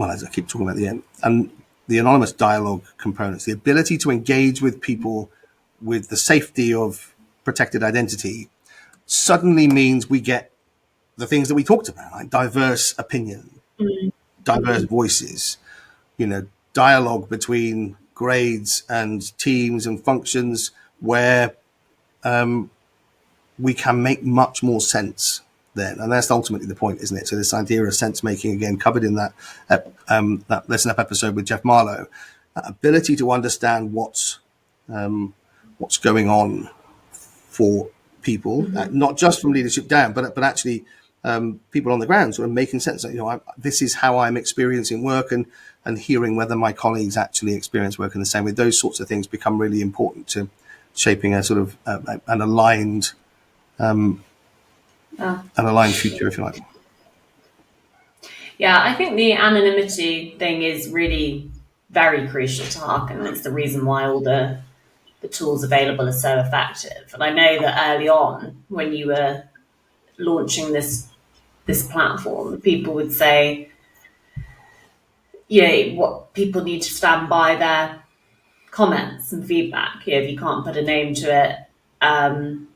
as I keep talking about the end, and the anonymous dialogue components, the ability to engage with people with the safety of protected identity, suddenly means we get the things that we talked about, like diverse opinion, diverse voices, dialogue between grades and teams and functions where we can make much more sense then. And that's ultimately the point, isn't it? So this idea of sense making, again, covered in that Listen Up episode with Jeff Marlowe, that ability to understand what's going on for people, not just from leadership down, but actually people on the ground, sort of making sense. This is how I'm experiencing work, and hearing whether my colleagues actually experience work in the same way. Those sorts of things become really important to shaping a sort of an aligned future, if you like. Yeah, I think the anonymity thing is really very crucial to Harkn. It's the reason why all the tools available are so effective. And I know that early on, when you were launching this platform, people would say, what people need to stand by their comments and feedback. If you can't put a name to it, then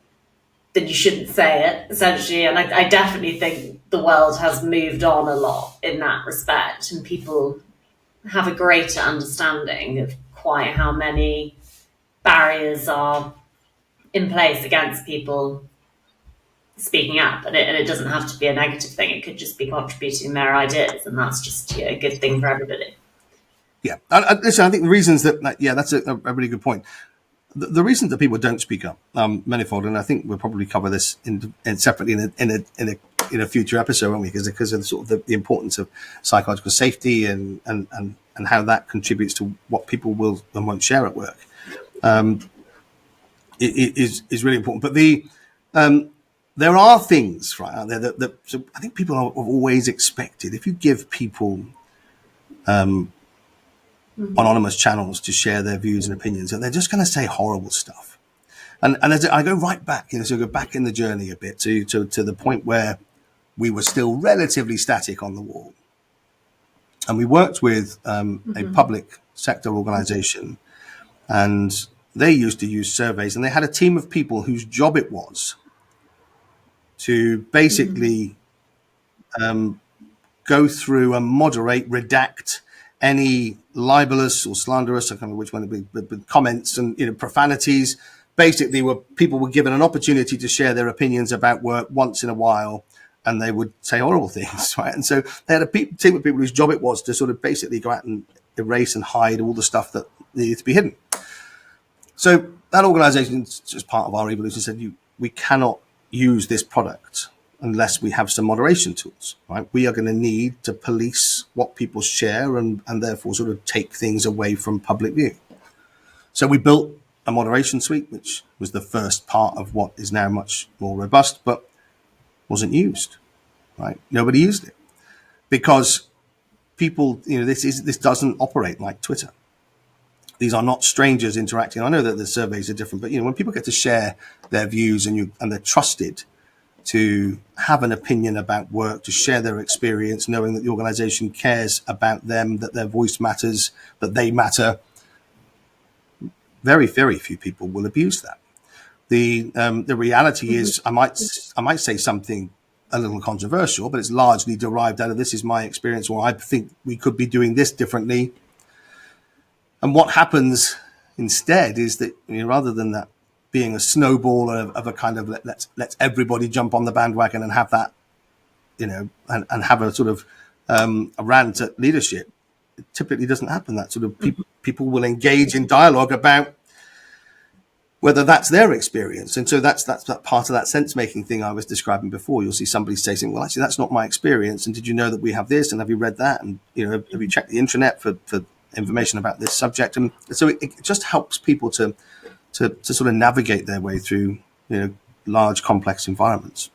you shouldn't say it, essentially. And I definitely think the world has moved on a lot in that respect, and people have a greater understanding of quite how many barriers are in place against people speaking up. And it doesn't have to be a negative thing. It could just be contributing their ideas, and that's just a good thing for everybody. Yeah. Listen, I think the reasons that's a really good point. The reason that people don't speak up, manifold, and I think we'll probably cover this separately in a future episode, won't we? Because of sort of the importance of psychological safety and how that contributes to what people will and won't share at work, is really important. But there are things right out there that so I think people have always expected. If you give people anonymous channels to share their views and opinions, and they're just going to say horrible stuff. And as I go right back, so go back in the journey a bit to the point where we were still relatively static on the wall. And we worked with a public sector organization, and they used to use surveys, and they had a team of people whose job it was to basically go through and moderate, redact any libelous or slanderous, I can't remember which one it would be, but comments and profanities, basically where people were given an opportunity to share their opinions about work once in a while, and they would say horrible things, right? And so they had a team of people whose job it was to sort of basically go out and erase and hide all the stuff that needed to be hidden. So that organization, as part of our evolution, said we cannot use this product unless we have some moderation tools, right? We are going to need to police what people share and therefore sort of take things away from public view. So we built a moderation suite, which was the first part of what is now much more robust, but wasn't used, right? Nobody used it because people, this doesn't operate like Twitter. These are not strangers interacting. I know that the surveys are different, but when people get to share their views and they're trusted to have an opinion about work, to share their experience, knowing that the organization cares about them, that their voice matters, that they matter, very, very few people will abuse that. The reality is, I might say something a little controversial, but it's largely derived out of this is my experience, or I think we could be doing this differently. And what happens instead is that rather than that being a snowball of a kind of let's everybody jump on the bandwagon and have that, and have a sort of a rant at leadership, it typically doesn't happen. That sort of people will engage in dialogue about whether that's their experience. And so that's that part of that sense making thing I was describing before. You'll see somebody saying, well, actually, that's not my experience. And did you know that we have this? And have you read that? And, have you checked the intranet for information about this subject? And so it just helps people to sort of navigate their way through, large, complex environments.